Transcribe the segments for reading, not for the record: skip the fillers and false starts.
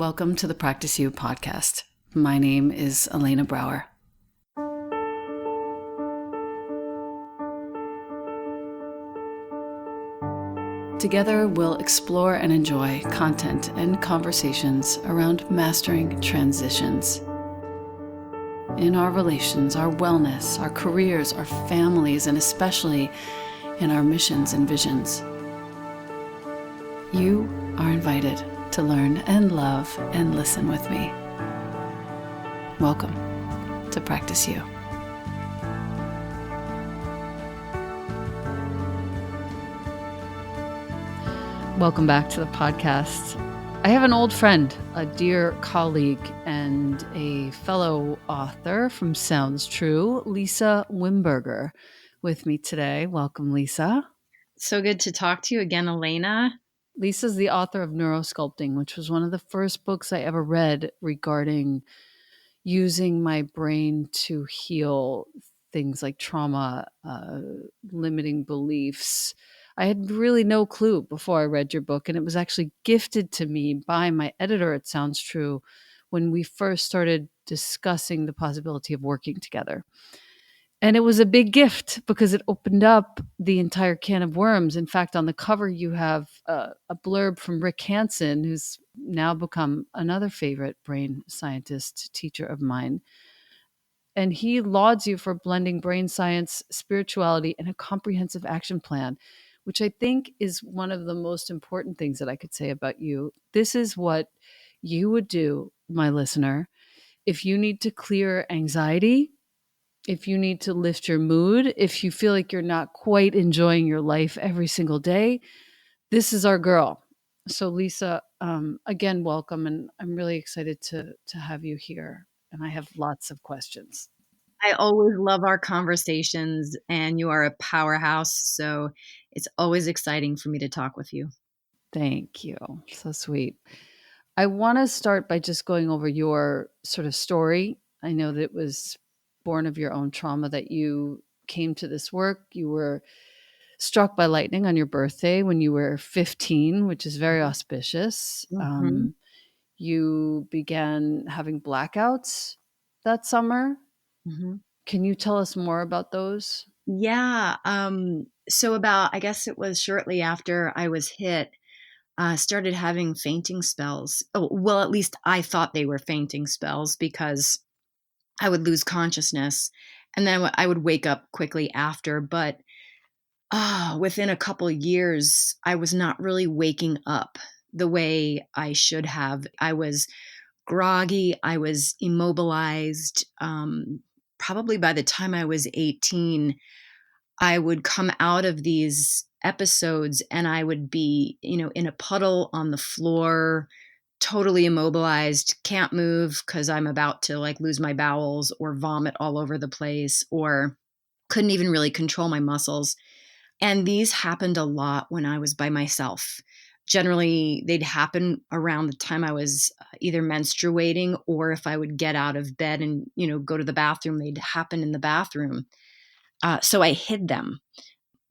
Welcome to the Practice You podcast. My name is Elena Brower. Together, we'll explore and enjoy content and conversations around mastering transitions in our relations, our wellness, our careers, our families, and especially in our missions and visions. You are invited to learn and love and listen with me. Welcome to Practice You. Welcome back to the podcast. I have an old friend, a dear colleague, and a fellow author from Sounds True, Lisa Wimberger, with me today. Welcome, Lisa. So good to talk to you again, Elena. Lisa's the author of Neurosculpting, which was one of the first books I ever read regarding using my brain to heal things like trauma, limiting beliefs. I had really no clue before I read your book, and it was actually gifted to me by my editor at Sounds True when we first started discussing the possibility of working together. And it was a big gift because it opened up the entire can of worms. In fact, on the cover, you have a blurb from Rick Hansen, who's now become another favorite brain scientist teacher of mine. And he lauds you for blending brain science, spirituality, and a comprehensive action plan, which I think is one of the most important things that I could say about you. This is what you would do, my listener, if you need to clear anxiety, if you need to lift your mood, if you feel like you're not quite enjoying your life every single day. This is our girl. So Lisa, again, welcome. And I'm really excited to have you here. And I have lots of questions. I always love our conversations, and you are a powerhouse. So it's always exciting for me to talk with you. Thank you. So sweet. I want to start by just going over your sort of story. I know that it was born of your own trauma that you came to this work. You were struck by lightning on your birthday when you were 15, which is very auspicious. Mm-hmm. You began having blackouts that summer. Mm-hmm. Can you tell us more about those? Yeah. So I guess it was shortly after I was hit, started having fainting spells. Oh, well, at least I thought they were fainting spells because I would lose consciousness and then I would wake up quickly after. But within a couple of years, I was not really waking up the way I should have. I was groggy. I was immobilized. Probably by the time I was 18, I would come out of these episodes and I would be, in a puddle on the floor, totally immobilized, can't move because I'm about to like lose my bowels or vomit all over the place, or couldn't even really control my muscles. And these happened a lot when I was by myself. Generally, they'd happen around the time I was either menstruating, or if I would get out of bed and, go to the bathroom, they'd happen in the bathroom. So I hid them.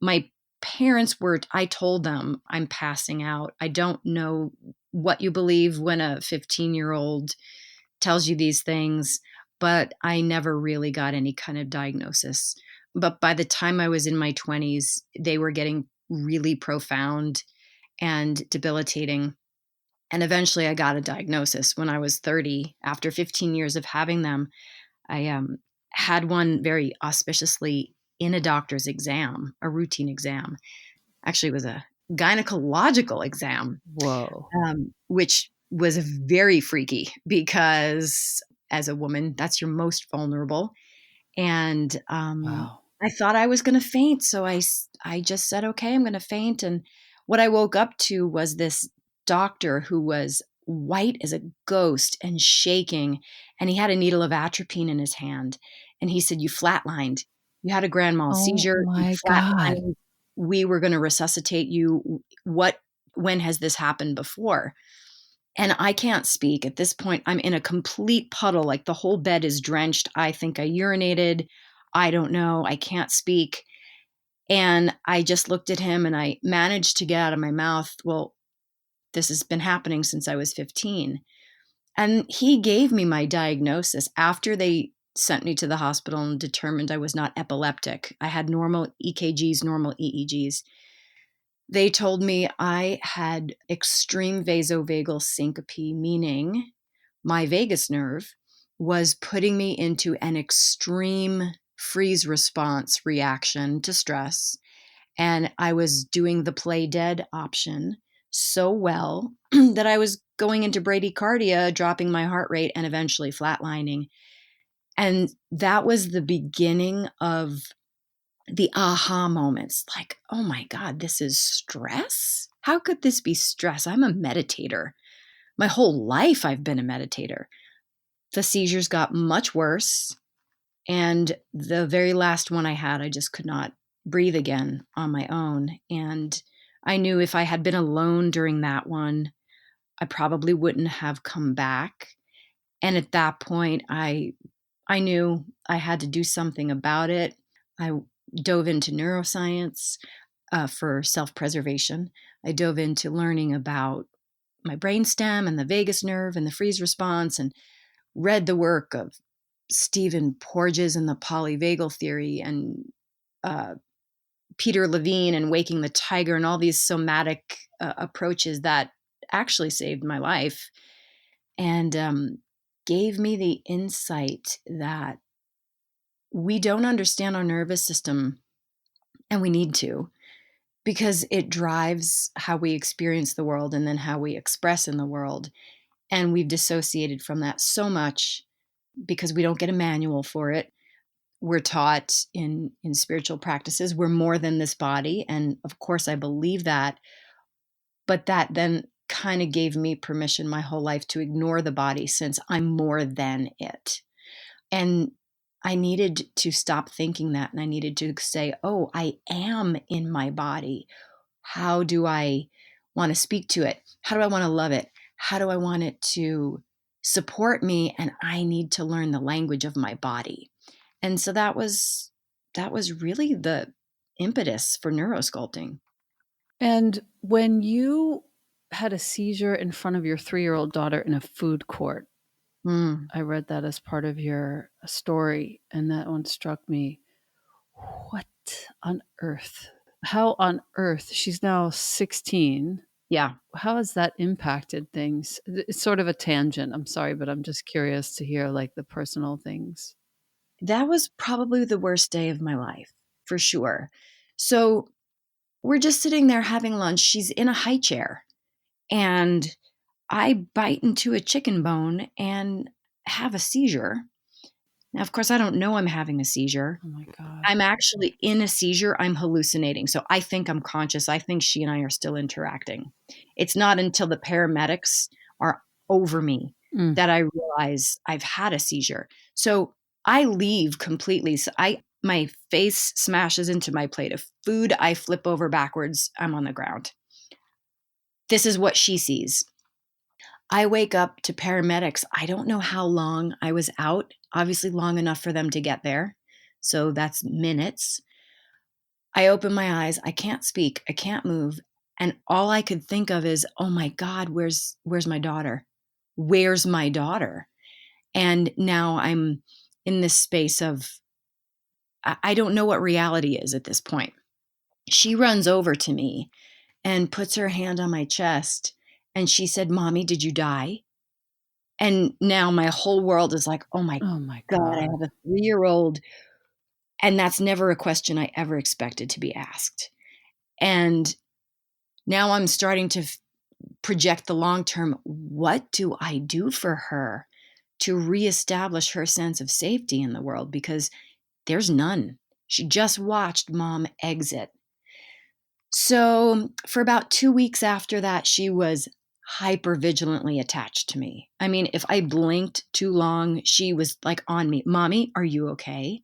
My parents I told them I'm passing out. I don't know what you believe when a 15-year-old tells you these things, but I never really got any kind of diagnosis. But by the time I was in my 20s, they were getting really profound and debilitating. And eventually I got a diagnosis when I was 30. After 15 years of having them, I had one very auspiciously in a doctor's exam, a routine exam. Actually, it was a gynecological exam, Whoa. which was very freaky because as a woman, that's your most vulnerable. And Wow. I thought I was going to faint. So I just said, okay, I'm going to faint. And what I woke up to was this doctor who was white as a ghost and shaking. And he had a needle of atropine in his hand. And he said, you flatlined. You had a grand mal Oh seizure. You my God. flatlined. We were going to resuscitate you. When has this happened before? And I can't speak. At this point, I'm in a complete puddle. Like the whole bed is drenched. I think I urinated. I don't know. I can't speak. And I just looked at him and I managed to get out of my mouth, well, this has been happening since I was 15. And he gave me my diagnosis after they sent me to the hospital and determined I was not epileptic. I had normal EKGs, normal EEGs. They told me I had extreme vasovagal syncope, meaning my vagus nerve was putting me into an extreme freeze response reaction to stress. And I was doing the play dead option so well that I was going into bradycardia, dropping my heart rate, and eventually flatlining. And that was the beginning of the aha moments, like, oh my God, this is stress? How could this be stress? I'm a meditator. My whole life, I've been a meditator. The seizures got much worse. And the very last one I had, I just could not breathe again on my own. And I knew if I had been alone during that one, I probably wouldn't have come back. And at that point, I knew I had to do something about it. I dove into neuroscience for self-preservation. I dove into learning about my brainstem and the vagus nerve and the freeze response, and read the work of Stephen Porges and the polyvagal theory, and uh, Peter Levine and Waking the Tiger, and all these somatic approaches that actually saved my life and gave me the insight that we don't understand our nervous system, and we need to, because it drives how we experience the world and then how we express in the world. And we've dissociated from that so much because we don't get a manual for it. We're taught in spiritual practices we're more than this body, and of course I believe that, but that then kind of gave me permission my whole life to ignore the body, since I'm more than it. And I needed to stop thinking that, and I needed to say, oh, I am in my body. How do I want to speak to it? How do I want to love it? How do I want it to support me? And I need to learn the language of my body. And so that was really the impetus for neurosculpting. And when you had a seizure in front of your 3-year-old daughter in a food court, Mm, I read that as part of your story, and that one struck me. What on earth? How on earth? She's now 16. yeah, How has that impacted things? It's sort of a tangent. I'm sorry, but I'm just curious to hear like the personal things. that was probably the worst day of my life, for sure. So we're just sitting there having lunch. She's in a high chair, and I bite into a chicken bone and have a seizure. Now, of course, I don't know I'm having a seizure. Oh my God. I'm actually in a seizure. I'm hallucinating. So I think I'm conscious. I think she and I are still interacting. It's not until the paramedics are over me Mm. that I realize I've had a seizure. So I leave completely. So my face smashes into my plate of food. I flip over backwards. I'm on the ground. This is what she sees. I wake up to paramedics. I don't know how long I was out, obviously long enough for them to get there. So that's minutes. I open my eyes. I can't speak. I can't move. And all I could think of is, oh my God, where's my daughter? Where's my daughter? And now I'm in this space of, I don't know what reality is at this point. She runs over to me and puts her hand on my chest. And she said, Mommy, did you die? And now my whole world is like, oh my Oh my God, I God. have a 3-year-old. And that's never a question I ever expected to be asked. And now I'm starting to project the long term. What do I do for her to reestablish her sense of safety in the world? Because there's none. She just watched mom exit. So for about 2 weeks after that, she was hyper vigilantly attached to me. I mean, if I blinked too long, she was like on me. Mommy, are you okay?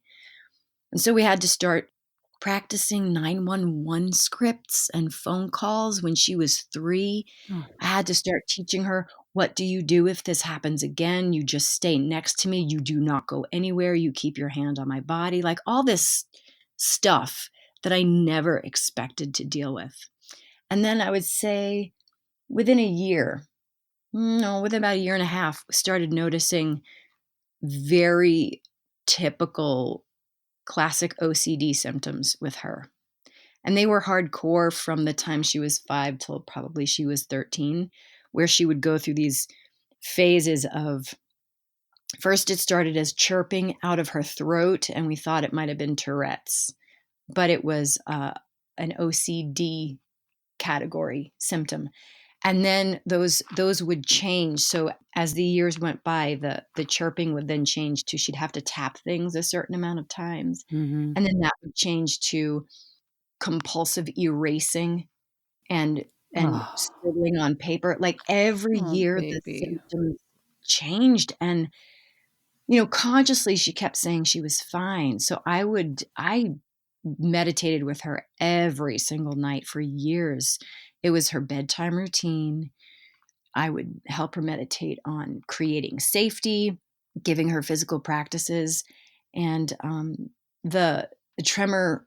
And so we had to start practicing 911 scripts and phone calls when she was 3. Oh, I had to start teaching her, what do you do if this happens again? You just stay next to me. You do not go anywhere. You keep your hand on my body. Like all this stuff that I never expected to deal with. And then I would say within a year, No, within about a year and a half, started noticing very typical classic OCD symptoms with her. And they were hardcore from the time she was 5 till probably she was 13, where she would go through these phases of first it started as chirping out of her throat, and we thought it might have been Tourette's, but it was an OCD category symptom. And then those would change. So as the years went by, the chirping would then change to she'd have to tap things a certain amount of times. Mhm. And then that would change to compulsive erasing and Oh, scribbling on paper. Like every oh, year the baby. symptoms changed, and consciously she kept saying she was fine. So I meditated with her every single night for years. It was her bedtime routine. I would help her meditate on creating safety, giving her physical practices, and the tremor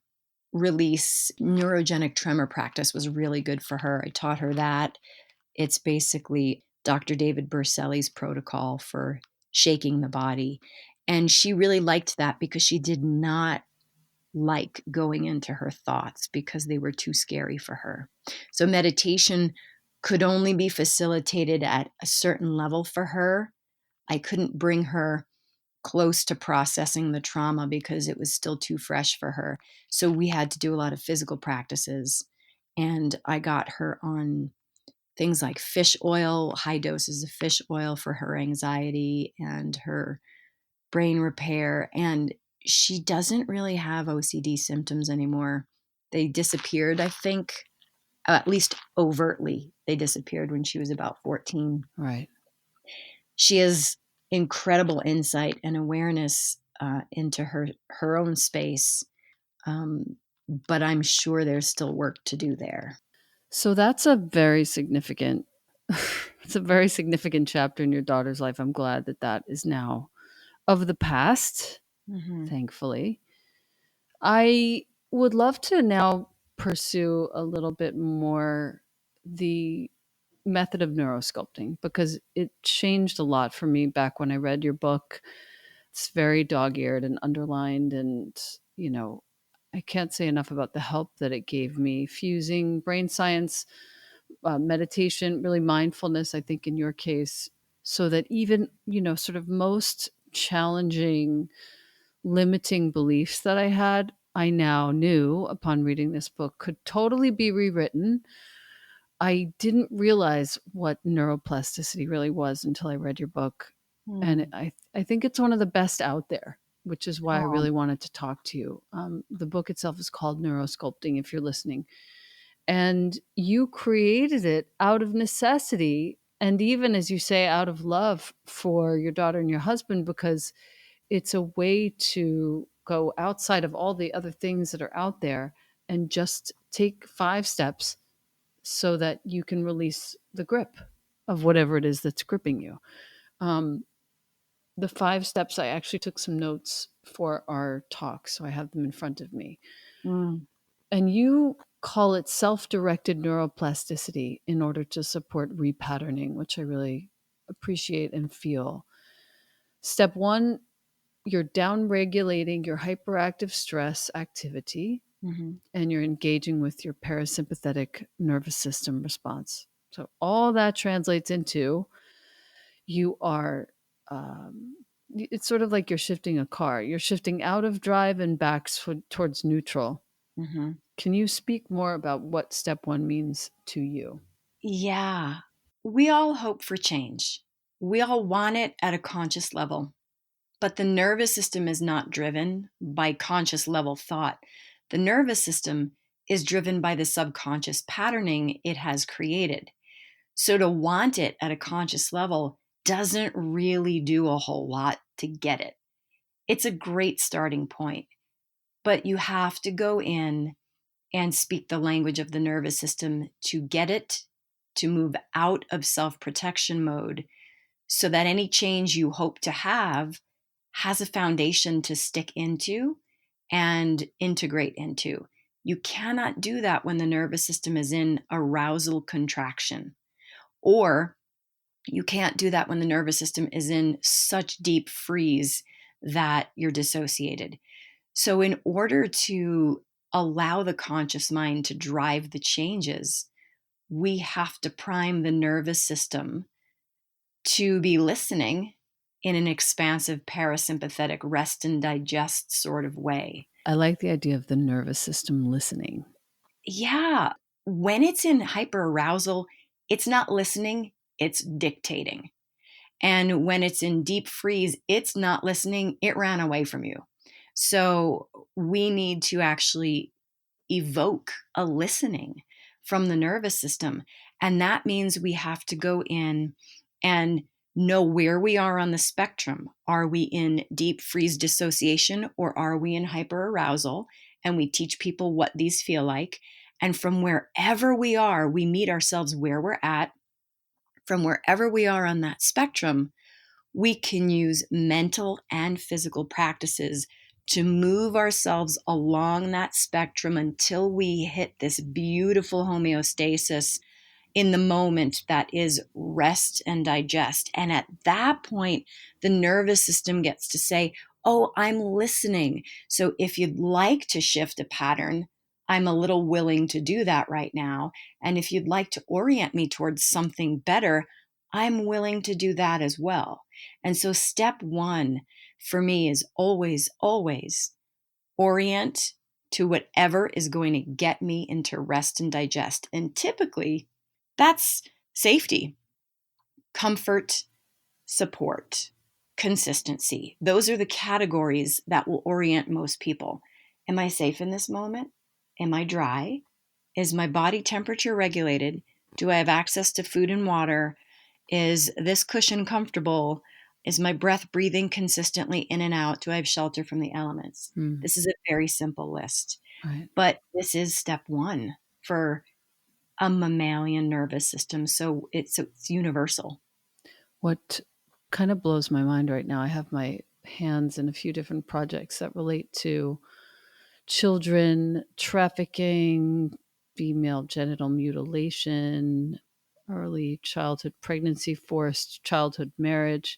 release, neurogenic tremor practice was really good for her. I taught her that. It's basically Dr. David Berceli's protocol for shaking the body. And she really liked that because she did not like going into her thoughts because they were too scary for her. So meditation could only be facilitated at a certain level for her. I couldn't bring her close to processing the trauma because it was still too fresh for her. So we had to do a lot of physical practices. And I got her on things like fish oil, high doses of fish oil for her anxiety and her brain repair. And she doesn't really have OCD symptoms anymore. They disappeared, I think, at least overtly. They disappeared when she was about 14. Right. She has incredible insight and awareness into her own space, but I'm sure there's still work to do there. So that's a very significant it's a very significant chapter in your daughter's life. I'm glad that that is now of the past, Hmm. thankfully. I would love to now pursue a little bit more the method of neurosculpting because it changed a lot for me back when I read your book. It's very dog-eared and underlined, and I can't say enough about the help that it gave me fusing brain science, meditation, really mindfulness, I think in your case, so that even, sort of most challenging, limiting beliefs that I had, I now knew upon reading this book could totally be rewritten. I didn't realize what neuroplasticity really was until I read your book. And Mm. I think it's one of the best out there, which is why I Oh. really wanted to talk to you. The book itself is called Neurosculpting, if you're listening. And you created it out of necessity. And even, as you say, out of love for your daughter and your husband, because it's a way to go outside of all the other things that are out there and just take 5 steps so that you can release the grip of whatever it is that's gripping you. Um, the 5 steps, I actually took some notes for our talk, so I have them in front of me. Mm. And you call it self directed neuroplasticity in order to support repatterning, which I really appreciate and feel. Step one, you're down regulating your hyperactive stress activity Hmm. and you're engaging with your parasympathetic nervous system response. So, all that translates into you are, it's sort of like you're shifting a car. You're shifting out of drive and back towards neutral. Hmm. Can you speak more about what step one means to you? Yeah. We all hope for change. We all want it at a conscious level. But the nervous system is not driven by conscious level thought. The nervous system is driven by the subconscious patterning it has created. So to want it at a conscious level doesn't really do a whole lot to get it. It's a great starting point, but you have to go in and speak the language of the nervous system to get it to move out of self protection mode so that any change you hope to have has a foundation to stick into and integrate into. You cannot do that when the nervous system is in arousal contraction or You can't do that when the nervous system is in such deep freeze that you're dissociated. So, in order to allow the conscious mind to drive the changes, we have to prime the nervous system to be listening in an expansive parasympathetic rest and digest sort of way. I like the idea of the nervous system listening. Yeah. When it's in hyperarousal, it's not listening, it's dictating. And when it's in deep freeze, it's not listening, it ran away from you. So we need to actually evoke a listening from the nervous system. And that means we have to go in and know where we are on the spectrum. Are we in deep freeze dissociation or are we in hyperarousal? And we teach people what these feel like. And from wherever we are, we meet ourselves where we're at. From wherever we are on that spectrum, we can use mental and physical practices to move ourselves along that spectrum until we hit this beautiful homeostasis in the moment that is rest and digest. And at that point, the nervous system gets to say, oh, I'm listening. So if you'd like to shift a pattern, I'm a little willing to do that right now. And if you'd like to orient me towards something better, I'm willing to do that as well. And so step one for me is always, always orient to whatever is going to get me into rest and digest. And typically, that's safety, comfort, support, consistency. Those are the categories that will orient most people. Am I safe in this moment? Am I dry? Is my body temperature regulated? Do I have access to food and water? Is this cushion comfortable? Is my breath breathing consistently in and out? Do I have shelter from the elements? Mm, This is a very simple list, right. but this is step one for a mammalian nervous system. So it's universal. What kind of blows my mind right now, I have my hands in a few different projects that relate to children trafficking, female genital mutilation, early childhood pregnancy, forced childhood marriage.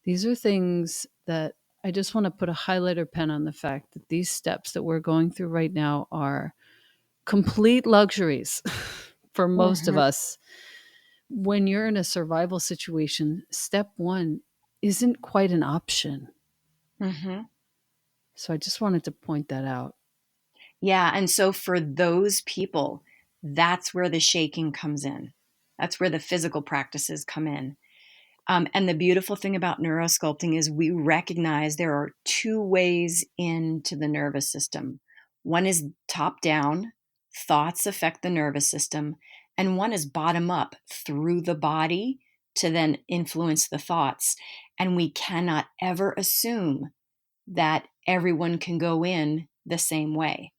These are things that I just want to put a highlighter pen on the fact that these steps that we're going through right now are complete luxuries for most of Mm-hmm, us. When you're in a survival situation, step one isn't quite an option. mm-hmm. So I just wanted to point that out. Yeah. And so for those people, that's where the shaking comes in. That's where the physical practices come in. And the beautiful thing about neurosculpting is we recognize there are two ways into the nervous system. One is top down, thoughts affect the nervous system, and one is bottom up through the body to then influence the thoughts. And we cannot ever assume that everyone can go in the same way.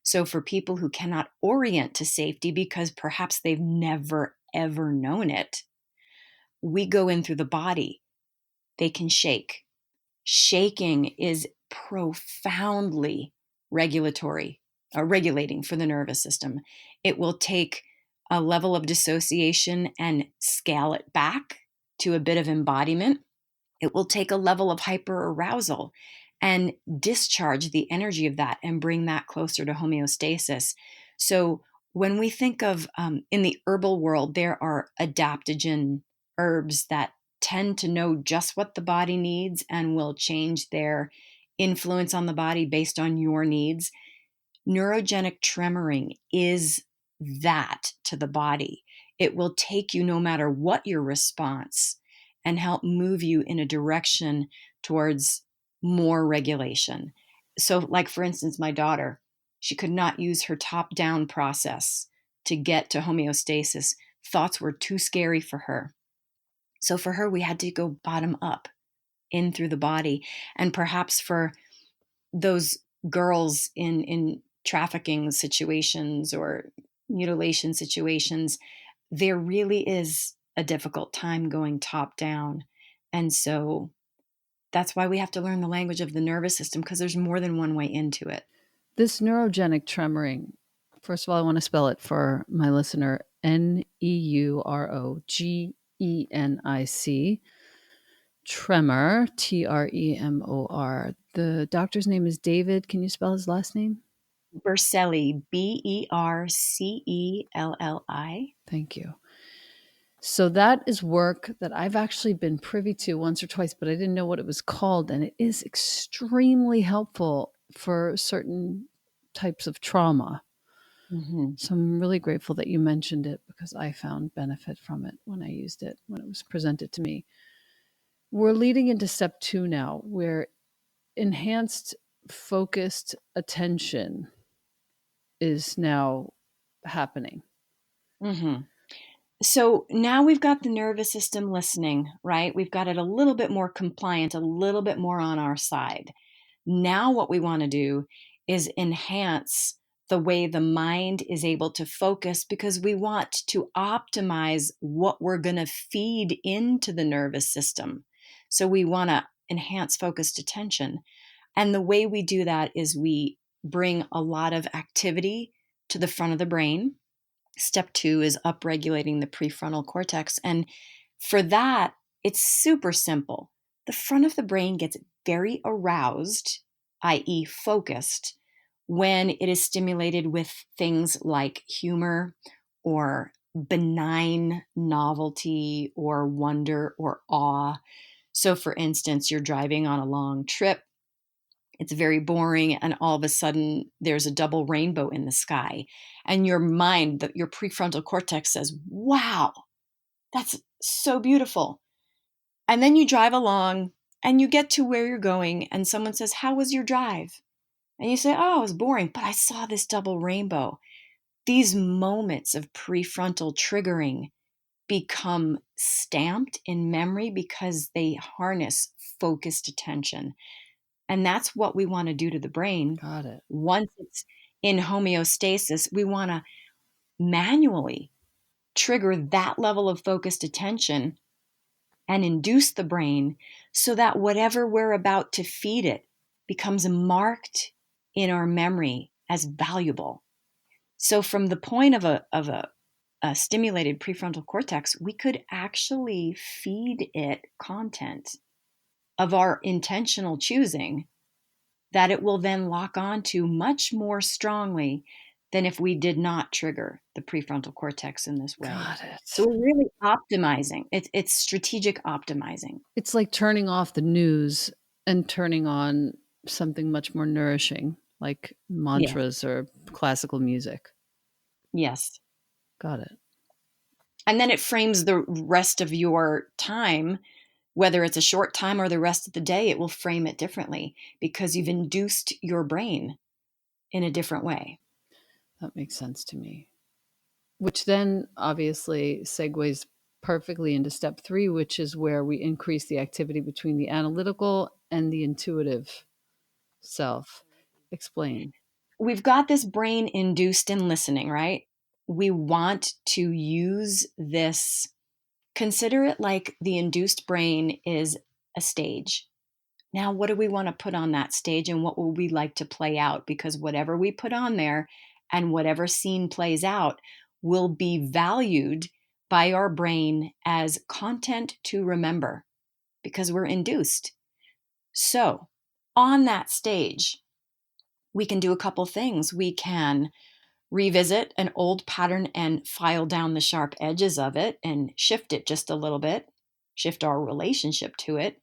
So, for people who cannot orient to safety because perhaps they've never, ever known it, we go in through the body. They can shake. Shaking is profoundly regulatory, regulating for the nervous system. It will take a level of dissociation and scale it back to a bit of embodiment. It will take a level of hyperarousal and discharge the energy of that and bring that closer to homeostasis. So, when we think of in the herbal world, there are adaptogen herbs that tend to know just what the body needs and will change their influence on the body based on your needs. Neurogenic tremoring is that to the body. It will take you no matter what your response and help move you in a direction towards more regulation. So, like for instance, my daughter, she could not use her top down process to get to homeostasis. Thoughts were too scary for her. So, for her, we had to go bottom up in through the body. And perhaps for those girls in trafficking situations or mutilation situations, there really is a difficult time going top down. And so that's why we have to learn the language of the nervous system because there's more than one way into it. This neurogenic tremoring, first of all, I want to spell it for my listener, Neurogenic. E-N-I-C. Tremor, Tremor. The doctor's name is David. Can you spell his last name? Berceli, Bercelli. Thank you. So that is work that I've actually been privy to once or twice, but I didn't know what it was called. And it is extremely helpful for certain types of trauma. Mm-hmm. So I'm really grateful that you mentioned it because I found benefit from it when I used it, when it was presented to me. We're leading into step 2 now, where enhanced focused attention is now happening. Mm-hmm. So now we've got the nervous system listening, right? We've got it a little bit more compliant, a little bit more on our side. Now, what we want to do is enhance the way the mind is able to focus because we want to optimize what we're going to feed into the nervous system. So, we want to enhance focused attention. And the way we do that is we bring a lot of activity to the front of the brain. Step 2 is upregulating the prefrontal cortex. And for that, it's super simple. The front of the brain gets very aroused, i.e., focused, when it is stimulated with things like humor or benign novelty or wonder or awe. So, for instance, you're driving on a long trip, it's very boring, and all of a sudden there's a double rainbow in the sky. And your mind, your prefrontal cortex says, wow, that's so beautiful. And then you drive along and you get to where you're going, and someone says, how was your drive? And you say, oh, it was boring, but I saw this double rainbow. These moments of prefrontal triggering become stamped in memory because they harness focused attention. And that's what we want to do to the brain. Got it. Once it's in homeostasis, we want to manually trigger that level of focused attention and induce the brain so that whatever we're about to feed it becomes marked in our memory as valuable. So, from the point of a stimulated prefrontal cortex, we could actually feed it content of our intentional choosing that it will then lock onto much more strongly than if we did not trigger the prefrontal cortex in this way. Got So it. we're really optimizing. It's strategic optimizing. It's like turning off the news and turning on something much more nourishing, like Yes. mantras or classical music. Yes. Got it. And then it frames the rest of your time, whether it's a short time or the rest of the day, it will frame it differently because you've induced your brain in a different way. That makes sense to me. Which then obviously segues perfectly into step 3, which is where we increase the activity between the analytical and the intuitive self. Explain. We've got this brain induced in listening, right? We want to use this. Consider it like the induced brain is a stage. Now, what do we want to put on that stage and what will we like to play out? Because whatever we put on there and whatever scene plays out will be valued by our brain as content to remember because we're induced. So, on that stage, we can do a couple things. We can revisit an old pattern and file down the sharp edges of it and shift it just a little bit, shift our relationship to it.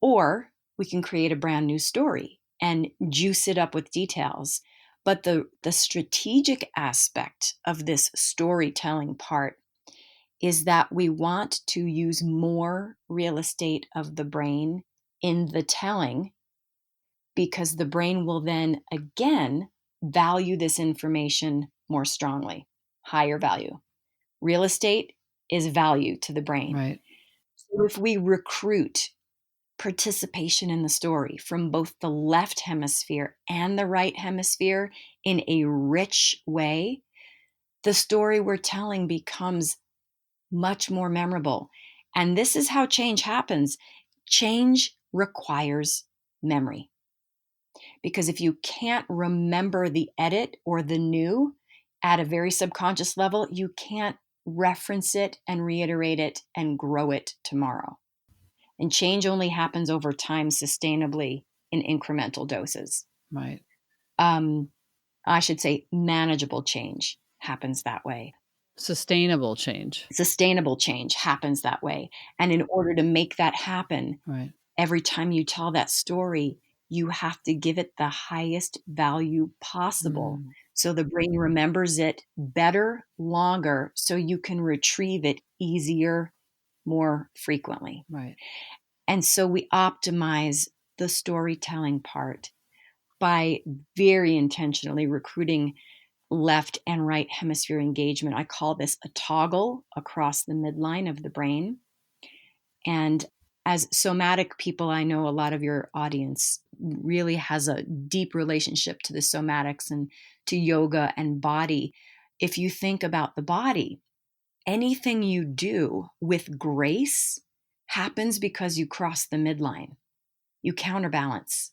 Or we can create a brand new story and juice it up with details. But the strategic aspect of this storytelling part is that we want to use more real estate of the brain in the telling because the brain will then again value this information more strongly, higher value. Real estate is value to the brain. Right. So if we recruit participation in the story from both the left hemisphere and the right hemisphere in a rich way, the story we're telling becomes much more memorable. And this is how change happens. Change requires memory. Because if you can't remember the edit or the new at a very subconscious level, you can't reference it and reiterate it and grow it tomorrow. And change only happens over time sustainably in incremental doses. Right. I should say manageable change happens that way. Sustainable change. Sustainable change happens that way. And in order to make that happen, Right. every time you tell that story, you have to give it the highest value possible. Mm. So the brain remembers it better, longer, so you can retrieve it easier, more frequently. Right. And so we optimize the storytelling part by very intentionally recruiting left and right hemisphere engagement. I call this a toggle across the midline of the brain. And as somatic people, I know a lot of your audience really has a deep relationship to the somatics and to yoga and body. If you think about the body, anything you do with grace happens because you cross the midline. You counterbalance.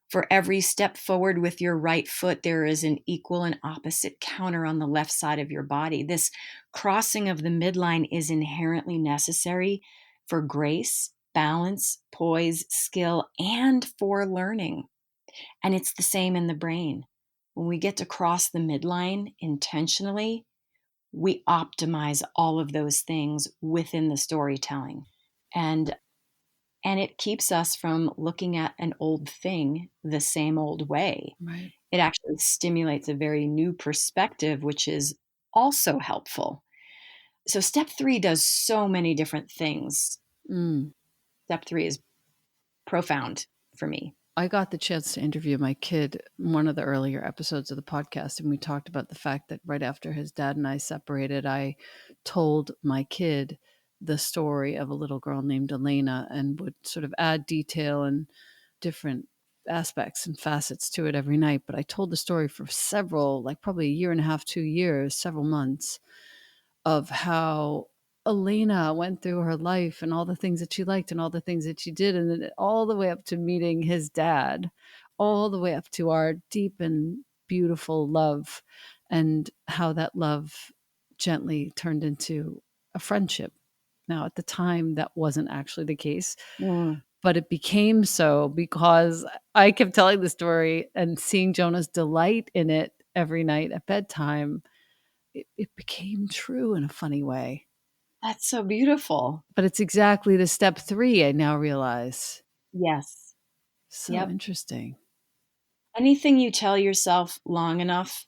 For every step forward with your right foot, there is an equal and opposite counter on the left side of your body. This crossing of the midline is inherently necessary for grace, balance, poise, skill, and for learning. And it's the same in the brain. When we get to cross the midline intentionally, we optimize all of those things within the storytelling. And it keeps us from looking at an old thing the same old way. Right. It actually stimulates a very new perspective, which is also helpful. So, step 3 does so many different things. Mm. Step 3 is profound for me. I got the chance to interview my kid in one of the earlier episodes of the podcast, and we talked about the fact that right after his dad and I separated, I told my kid the story of a little girl named Elena and would sort of add detail and different aspects and facets to it every night. But I told the story for several, like probably a year and a half, 2 years, several months, of how Elena went through her life and all the things that she liked and all the things that she did, and then all the way up to meeting his dad, all the way up to our deep and beautiful love, and how that love gently turned into a friendship. Now, at the time, that wasn't actually the case, Mm, but it became so because I kept telling the story and seeing Jonah's delight in it every night at bedtime. It became true in a funny way. that's so beautiful. But it's exactly the step 3, I now realize. Yes. So Yep. interesting. Anything you tell yourself long enough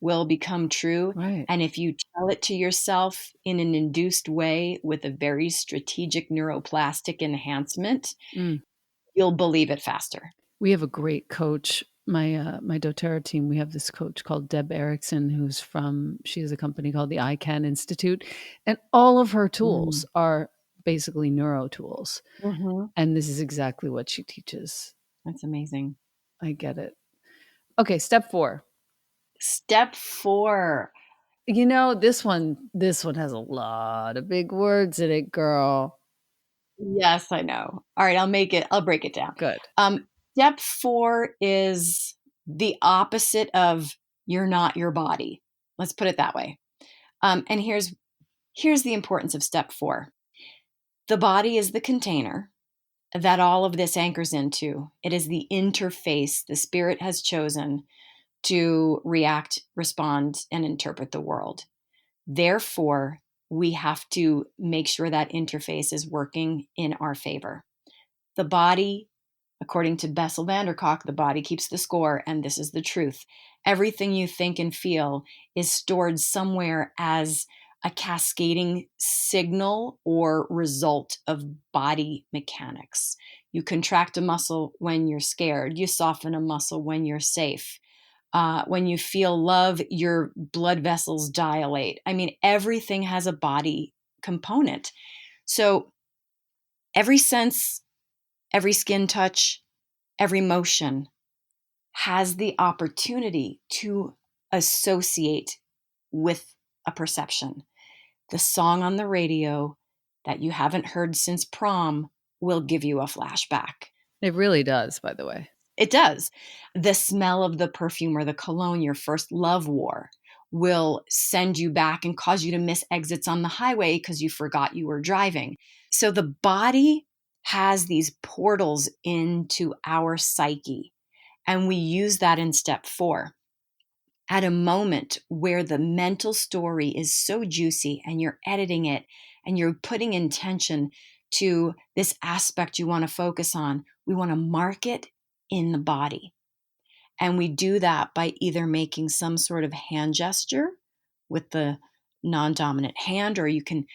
will become true. Right. And if you tell it to yourself in an induced way with a very strategic neuroplastic enhancement, Mm. you'll believe it faster. We have a great coach. My doTERRA team, we have this coach called Deb Erickson, she has a company called the ICANN Institute. And all of her Mm. tools are basically neuro tools. Mm-hmm. And this is exactly what she teaches. That's amazing. I get it. Okay, step 4. Step 4. This one has a lot of big words in it, girl. Yes, I know. All right, I'll break it down. Good. Step 4 is the opposite of you're not your body. Let's put it that way. And here's the importance of step 4. The body is the container that all of this anchors into. It is the interface the spirit has chosen to react, respond, and interpret the world. Therefore, we have to make sure that interface is working in our favor. The body, according to Bessel van der Kolk, the body keeps the score, and this is the truth. Everything you think and feel is stored somewhere as a cascading signal or result of body mechanics. You contract a muscle when you're scared, you soften a muscle when you're safe. When you feel love, your blood vessels dilate. I mean, everything has a body component. So every sense, every skin touch, every motion has the opportunity to associate with a perception. The song on the radio that you haven't heard since prom will give you a flashback. It really does, by the way. It does. The smell of the perfume or the cologne your first love wore will send you back and cause you to miss exits on the highway because you forgot you were driving. So the body has these portals into our psyche, and we use that in step 4. At a moment where the mental story is so juicy and you're editing it and you're putting intention to this aspect you want to focus on, we want to mark it in the body. And we do that by either making some sort of hand gesture with the non-dominant hand, or you can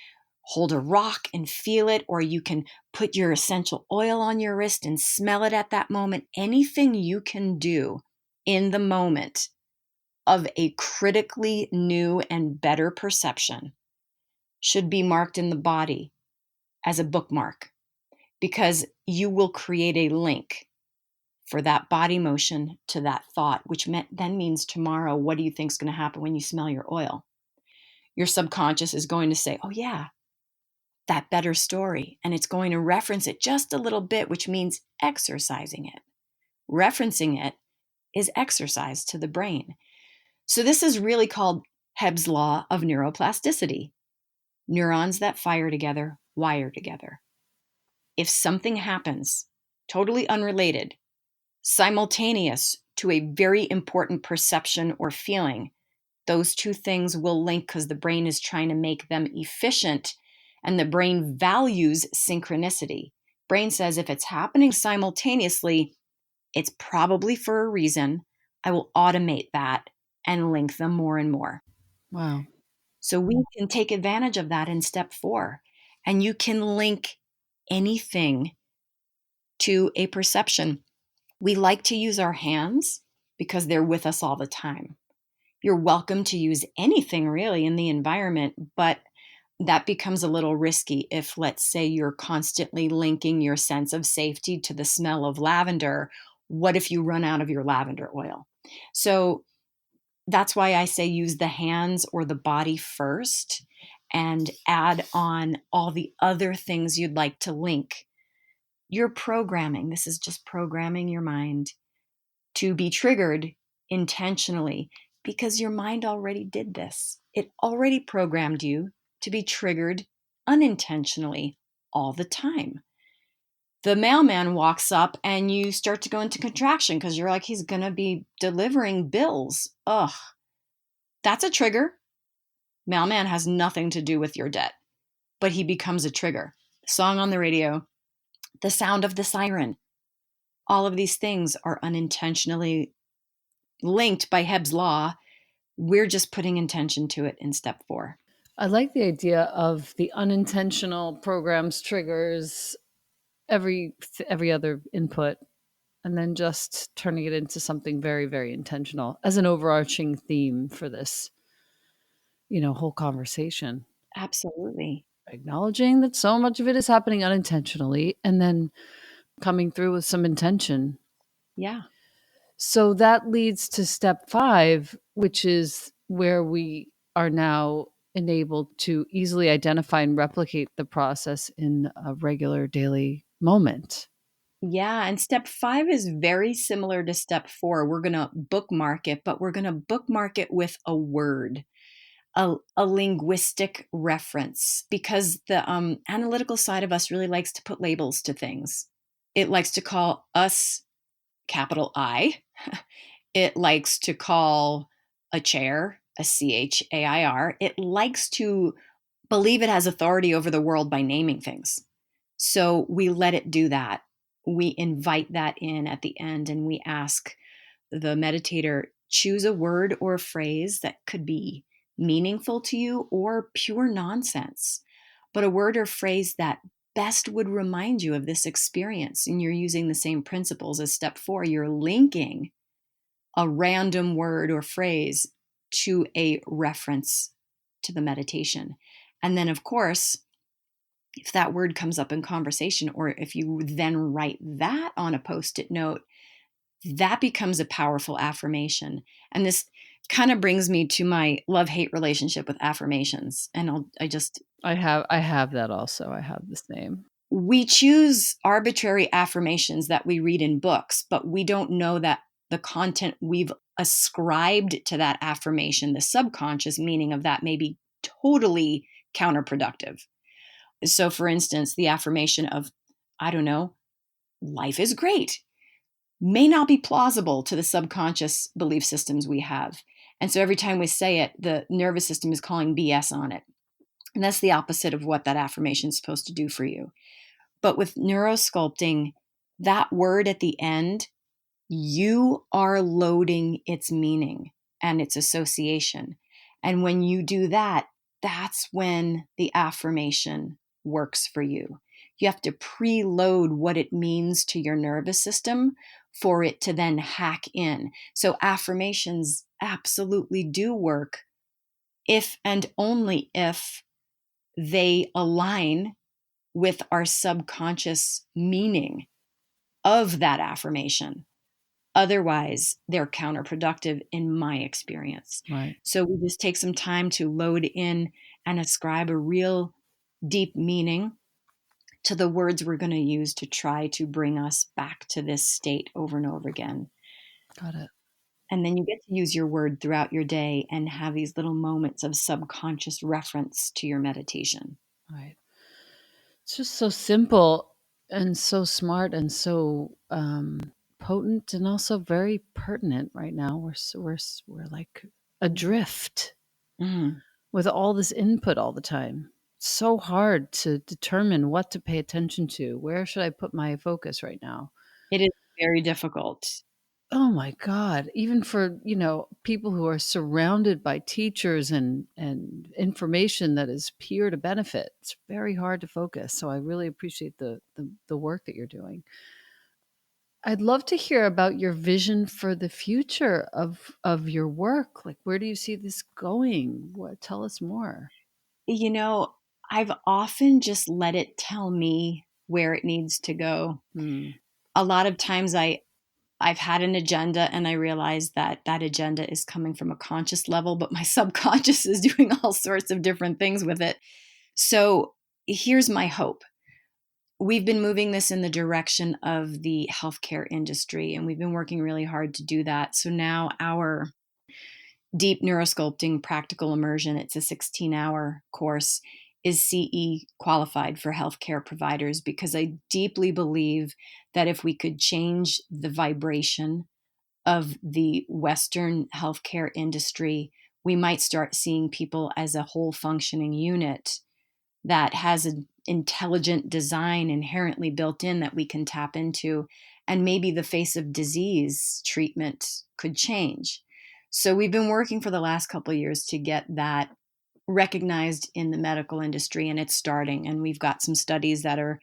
hold a rock and feel it, or you can put your essential oil on your wrist and smell it at that moment. Anything you can do in the moment of a critically new and better perception should be marked in the body as a bookmark, because you will create a link for that body motion to that thought, which then means tomorrow, what do you think is going to happen when you smell your oil? Your subconscious is going to say, oh yeah, that better story. And it's going to reference it just a little bit, which means exercising it. Referencing it is exercise to the brain. So this is really called Hebb's law of neuroplasticity. Neurons that fire together wire together. If something happens, totally unrelated, simultaneous to a very important perception or feeling, those two things will link because the brain is trying to make them efficient, and the brain values synchronicity. Brain says if it's happening simultaneously, it's probably for a reason. I will automate that and link them more and more. Wow. So we can take advantage of that in step 4. And you can link anything to a perception. We like to use our hands because they're with us all the time. You're welcome to use anything really in the environment, but that becomes a little risky if, let's say, you're constantly linking your sense of safety to the smell of lavender. What if you run out of your lavender oil? So that's why I say use the hands or the body first and add on all the other things you'd like to link. You're programming. This is just programming your mind to be triggered intentionally because your mind already did this. It already programmed you to be triggered unintentionally all the time. The mailman walks up and you start to go into contraction because you're like, he's going to be delivering bills. Ugh, that's a trigger. Mailman has nothing to do with your debt, but he becomes a trigger. Song on the radio, the sound of the siren, all of these things are unintentionally linked by Hebb's law. We're just putting intention to it in step 4. I like the idea of the unintentional programs, triggers, every other input, and then just turning it into something very, very intentional as an overarching theme for this, whole conversation. Absolutely. Acknowledging that so much of it is happening unintentionally and then coming through with some intention. Yeah. So that leads to step 5, which is where we are now enabled to easily identify and replicate the process in a regular daily moment. Yeah. And step 5 is very similar to step 4. We're going to bookmark it, but we're going to bookmark it with a word, a linguistic reference, because the analytical side of us really likes to put labels to things. It likes to call us capital I. It likes to call a chair a CHAIR. It likes to believe it has authority over the world by naming things. So we let it do that. We invite that in at the end and we ask the meditator, choose a word or a phrase that could be meaningful to you or pure nonsense, but a word or phrase that best would remind you of this experience. And you're using the same principles as step 4. You're linking a random word or phrase to a reference to the meditation. And then, of course, if that word comes up in conversation, or if you then write that on a post-it note, that becomes a powerful affirmation. And this kind of brings me to my love-hate relationship with affirmations. And I have that also. I have the same. we choose arbitrary affirmations that we read in books, but we don't know that the content we've ascribed to that affirmation, the subconscious meaning of that may be totally counterproductive. So, for instance, the affirmation of, I don't know, life is great may not be plausible to the subconscious belief systems we have. And so every time we say it, the nervous system is calling BS on it. And that's the opposite of what that affirmation is supposed to do for you. But with neurosculpting, that word at the end, you are loading its meaning and its association. And when you do that, that's when the affirmation works for you. You have to preload what it means to your nervous system for it to then hack in. So affirmations absolutely do work if and only if they align with our subconscious meaning of that affirmation. Otherwise, they're counterproductive in my experience. Right. So we just take some time to load in and ascribe a real deep meaning to the words we're going to use to try to bring us back to this state over and over again. Got it. And then you get to use your word throughout your day and have these little moments of subconscious reference to your meditation. Right. It's just so simple and so smart and so potent and also very pertinent right now. We're like adrift Mm. with all this input all the time. It's so hard to determine what to pay attention to. Where should I put my focus right now? It is very difficult. Oh my God. Even for, people who are surrounded by teachers and information that is pure to benefit, it's very hard to focus. So I really appreciate the work that you're doing. I'd love to hear about your vision for the future of your work. Like, where do you see this going? Tell us more. You know, I've often just let it tell me where it needs to go. Hmm. A lot of times I've had an agenda and I realize that that agenda is coming from a conscious level, but my subconscious is doing all sorts of different things with it. So here's my hope. We've been moving this in the direction of the healthcare industry, and we've been working really hard to do that. So now our deep neurosculpting practical immersion, it's a 16-hour course, is CE qualified for healthcare providers because I deeply believe that if we could change the vibration of the Western healthcare industry, we might start seeing people as a whole functioning unit that has an intelligent design inherently built in that we can tap into. And maybe the face of disease treatment could change. So we've been working for the last couple of years to get that recognized in the medical industry, and it's starting. And we've got some studies that are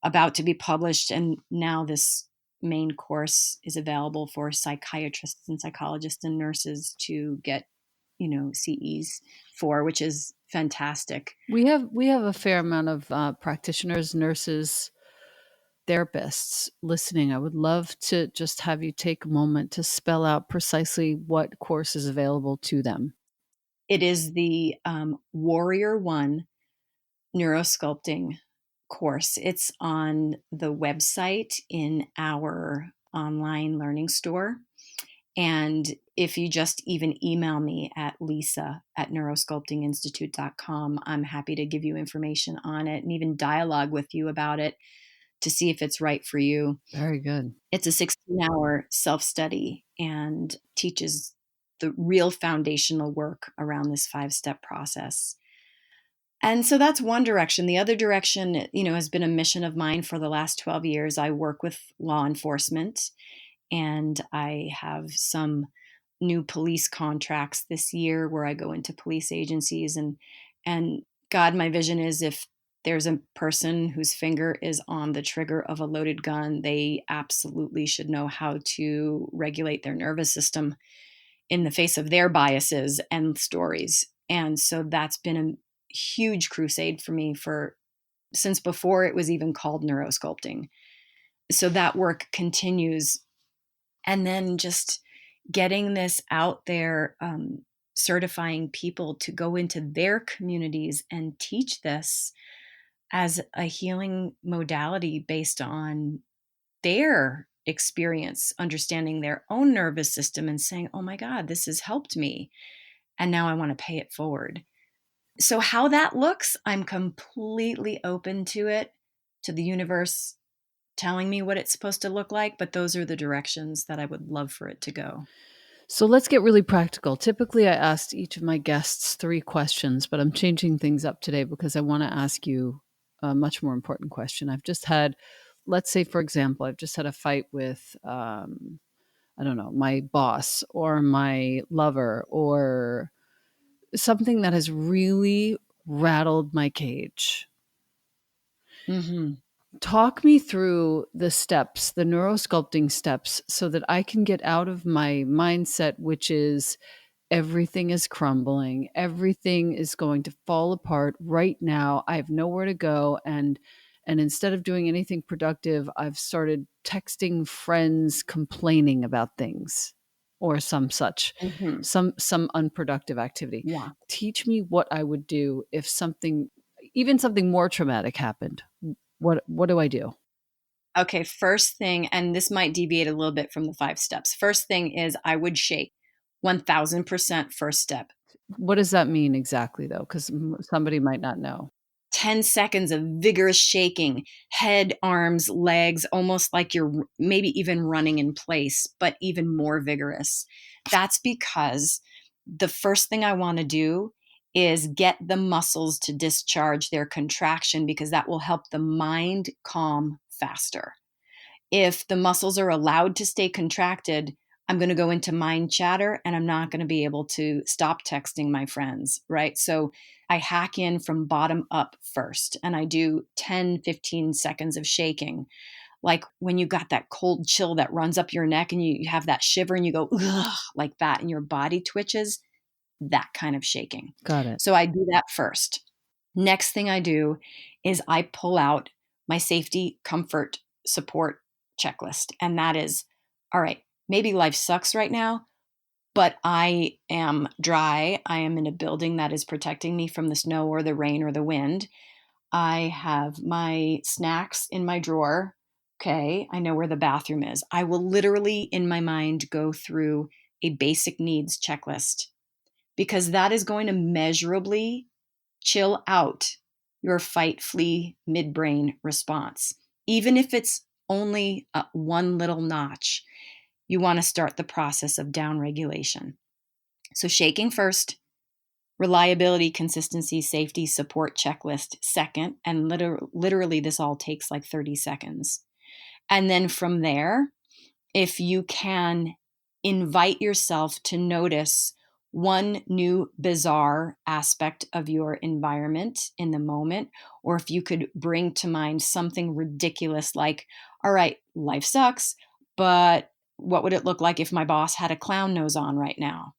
about to be published. And now this main course is available for psychiatrists and psychologists and nurses to get, CEs for, which is fantastic. We have a fair amount of practitioners, nurses, therapists listening. I would love to just have you take a moment to spell out precisely what course is available to them. It is the Warrior One Neurosculpting course. It's on the website in our online learning store. And if you just even email me at lisa@neurosculptinginstitute.com, I'm happy to give you information on it and even dialogue with you about it to see if it's right for you. Very good. It's a 16-hour self-study and teaches the real foundational work around this 5-step process. And so that's one direction. The other direction, has been a mission of mine for the last 12 years. I work with law enforcement, and I have some new police contracts this year where I go into police agencies and God, my vision is if there's a person whose finger is on the trigger of a loaded gun, they absolutely should know how to regulate their nervous system in the face of their biases and stories. And so that's been a huge crusade for me for since before it was even called neurosculpting. So that work continues. And then just getting this out there, certifying people to go into their communities and teach this as a healing modality based on their experience, understanding their own nervous system and saying, oh my God, this has helped me. And now I want to pay it forward. So, how that looks, I'm completely open to it, to the universe telling me what it's supposed to look like. But those are the directions that I would love for it to go. So let's get really practical. Typically, I asked each of my guests 3 questions, but I'm changing things up today because I want to ask you a much more important question. I've just had, let's say, for example, I've just had a fight with, I don't know, my boss or my lover or something that has really rattled my cage. Mm-hmm. Talk me through the steps, the neurosculpting steps, so that I can get out of my mindset, which is everything is crumbling. Everything is going to fall apart right now. I have nowhere to go. And instead of doing anything productive, I've started texting friends complaining about things or some such, Mm-hmm. some unproductive activity. Yeah. Teach me what I would do if something, even something more traumatic happened. What do I do? Okay. First thing, and this might deviate a little bit from the 5 steps. First thing is I would shake 1000% first step. What does that mean exactly though? Because somebody might not know. 10 seconds of vigorous shaking, head, arms, legs, almost like you're maybe even running in place, but even more vigorous. That's because the first thing I want to do is get the muscles to discharge their contraction because that will help the mind calm faster. If the muscles are allowed to stay contracted, I'm going to go into mind chatter and I'm not going to be able to stop texting my friends, right? So I hack in from bottom up first and I do 10, 15 seconds of shaking. Like when you got that cold chill that runs up your neck and you have that shiver and you go, ugh, like that, and your body twitches, that kind of shaking. Got it. So I do that first. Next thing I do is I pull out my safety, comfort, support checklist. And that is, all right, maybe life sucks right now, but I am dry. I am in a building that is protecting me from the snow or the rain or the wind. I have my snacks in my drawer. Okay, I know where the bathroom is. I will literally, in my mind, go through a basic needs checklist because that is going to measurably chill out your fight, flee, midbrain response. Even if it's only one little notch, you want to start the process of downregulation. So, shaking first, reliability, consistency, safety, support checklist second. And literally, this all takes like 30 seconds. And then from there, if you can invite yourself to notice one new bizarre aspect of your environment in the moment, or if you could bring to mind something ridiculous like, all right, life sucks, but what would it look like if my boss had a clown nose on right now?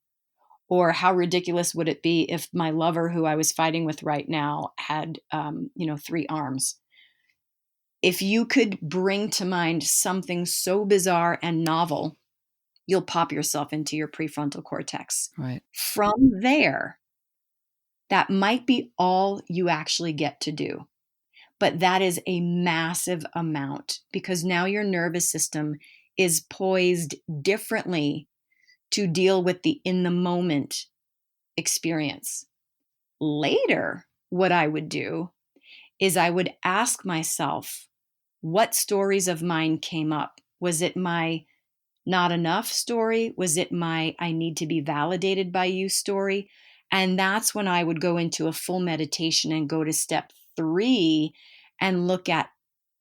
Or how ridiculous would it be if my lover who I was fighting with right now had, 3 arms? If you could bring to mind something so bizarre and novel, you'll pop yourself into your prefrontal cortex. Right. From there, that might be all you actually get to do. But that is a massive amount because now your nervous system is poised differently to deal with the in the moment experience. Later, what I would do is I would ask myself, what stories of mine came up? Was it my not enough story? Was it my I need to be validated by you story? And that's when I would go into a full meditation and go to step 3 and look at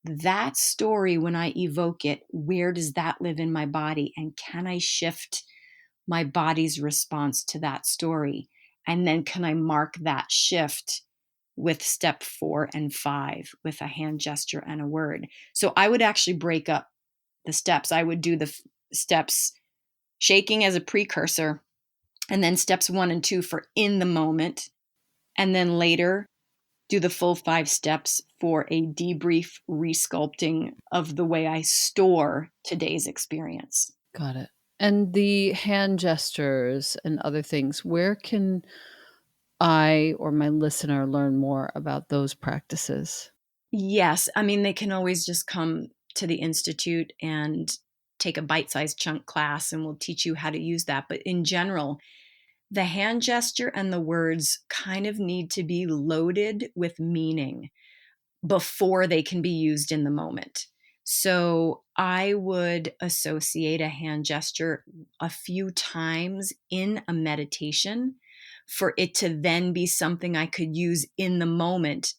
that story when I evoke it. Where does that live in my body? And can I shift my body's response to that story? And then can I mark that shift with step 4 and 5 with a hand gesture and a word? So I would actually break up the steps. I would do the steps shaking as a precursor, and then steps 1 and 2 for in the moment, and then later do the full 5 steps for a debrief resculpting of the way I store today's experience. Got it. And the hand gestures and other things, where can I or my listener learn more about those practices? Yes, I mean, they can always just come to the Institute and take a bite-sized chunk class and we'll teach you how to use that. But in general, the hand gesture and the words kind of need to be loaded with meaning before they can be used in the moment. So I would associate a hand gesture a few times in a meditation for it to then be something I could use in the moment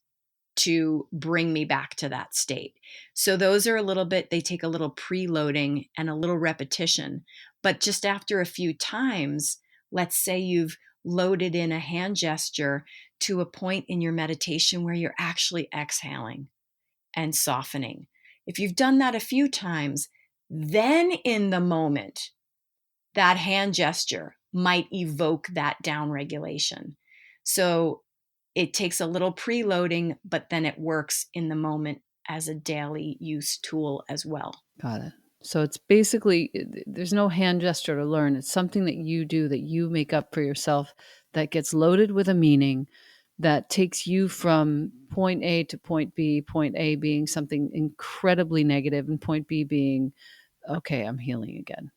to bring me back to that state. So those are a little bit, they take a little preloading and a little repetition. But just after a few times, let's say you've loaded in a hand gesture to a point in your meditation where you're actually exhaling and softening. If you've done that a few times, then in the moment, that hand gesture might evoke that down regulation. So it takes a little preloading, but then it works in the moment as a daily use tool as well. Got it. So it's basically there's no hand gesture to learn. It's something that you do that you make up for yourself that gets loaded with a meaning that takes you from point A to point B, point A being something incredibly negative and point B being, okay, I'm healing again.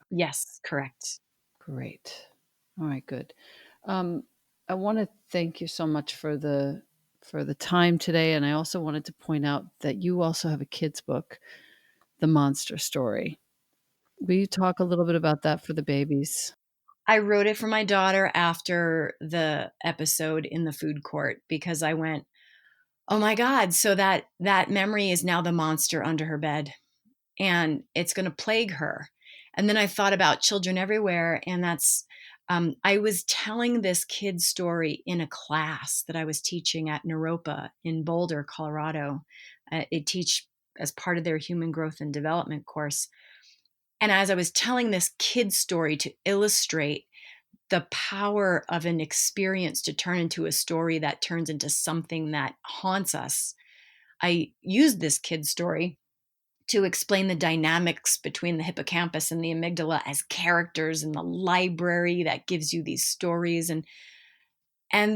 Yes, correct. Great. All right, good. Um, I want to thank you so much for the time today, and I also wanted to point out that you also have a kids book, The Monster Story. Will you talk a little bit about that for the babies? I wrote it for my daughter after the episode in the food court because I went, "Oh my god, so that memory is now the monster under her bed and it's going to plague her." And then I thought about children everywhere and I was telling this kid story in a class that I was teaching at Naropa in Boulder, Colorado. It teach as part of their human growth and development course. And as I was telling this kid story to illustrate the power of an experience to turn into a story that turns into something that haunts us, I used this kid story to explain the dynamics between the hippocampus and the amygdala as characters in the library that gives you these stories. And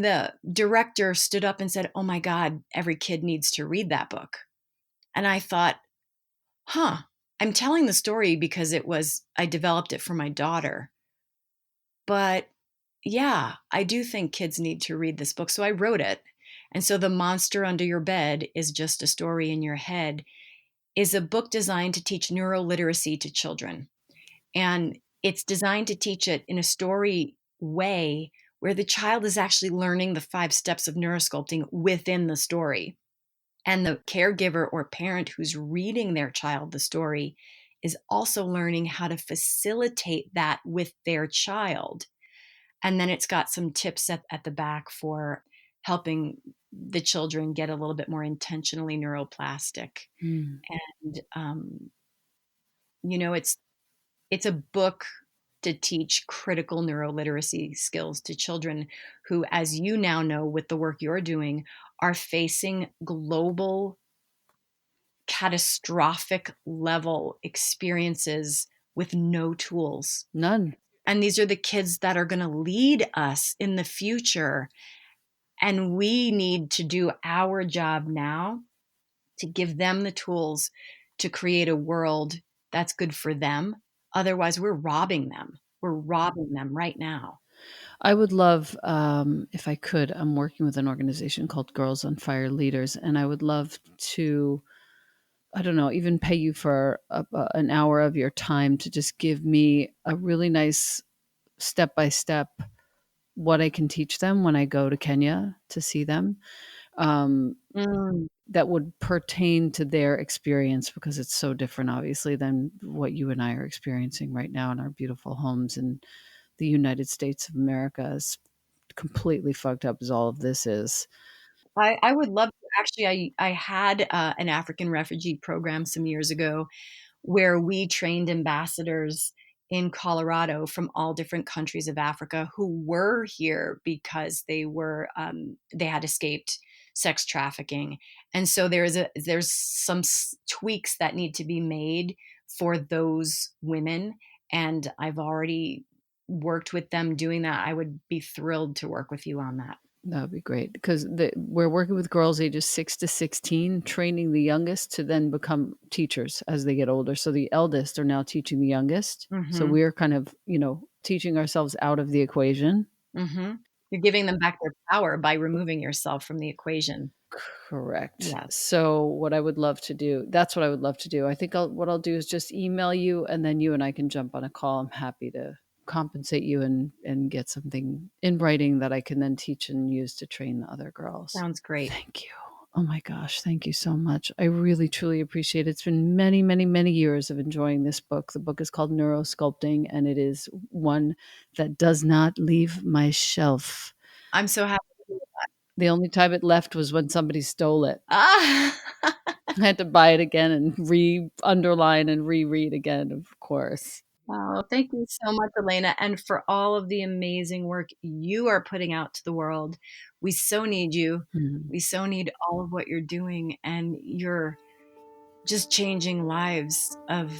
the director stood up and said, "Oh my God, every kid needs to read that book." And I thought, huh, I'm telling the story because I developed it for my daughter. But yeah, I do think kids need to read this book. So I wrote it. And so The Monster Under Your Bed is just a story in your head is a book designed to teach neuroliteracy to children. And it's designed to teach it in a story way where the child is actually learning the 5 steps of neurosculpting within the story. And the caregiver or parent who's reading their child the story is also learning how to facilitate that with their child. And then it's got some tips at the back for helping the children get a little bit more intentionally neuroplastic. Mm. And you know, it's a book to teach critical neuroliteracy skills to children who, as you now know with the work you're doing, are facing global catastrophic level experiences with no tools. None. And these are the kids that are going to lead us in the future. And we need to do our job now to give them the tools to create a world that's good for them. Otherwise, we're robbing them. We're robbing them right now. I would love, if I could, I'm working with an organization called Girls on Fire Leaders, and I would love to, I don't know, even pay you for an hour of your time to just give me a really nice step by step what I can teach them when I go to Kenya to see them. Um, Mm. that would pertain to their experience because it's so different, obviously, than what you and I are experiencing right now in our beautiful homes in the United States of America, as completely fucked up as all of this is. I would love to. Actually, I had an African refugee program some years ago where we trained ambassadors in Colorado from all different countries of Africa who were here because they had escaped sex trafficking, and so there's some tweaks that need to be made for those women, and I've already worked with them doing that. I would be thrilled to work with you on that. That would be great because we're working with girls ages 6 to 16, training the youngest to then become teachers as they get older. So the eldest are now teaching the youngest. So Mhm. we're kind of, teaching ourselves out of the equation. Mhm. You're giving them back their power by removing yourself from the equation. Correct. Yes. So what I would love to do, that's what I would love to do. I think what I'll do is just email you and then you and I can jump on a call. I'm happy to compensate you and get something in writing that I can then teach and use to train the other girls. Sounds great. Thank you. Oh my gosh, thank you so much. I really truly appreciate it. It's been many, many, many years of enjoying this book. The book is called Neurosculpting and it is one that does not leave my shelf. I'm so happy to hear The only time it left was when somebody stole it. that. I had to buy it again and underline and reread again, of course. Oh, thank you so much, Elena, and for all of the amazing work you are putting out to the world. We so need you. Mhm. We so need all of what you're doing, and you're just changing lives of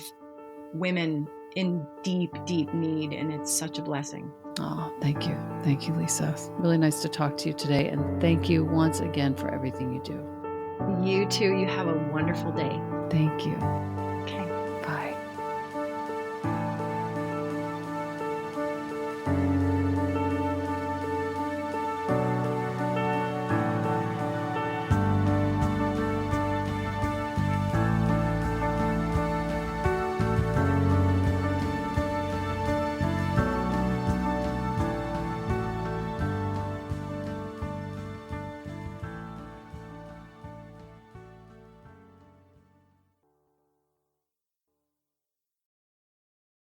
women in deep, deep need, and it's such a blessing. Oh, thank you. Thank you, Lisa. Really nice to talk to you today. And thank you once again for everything you do. You too. You have a wonderful day. Thank you.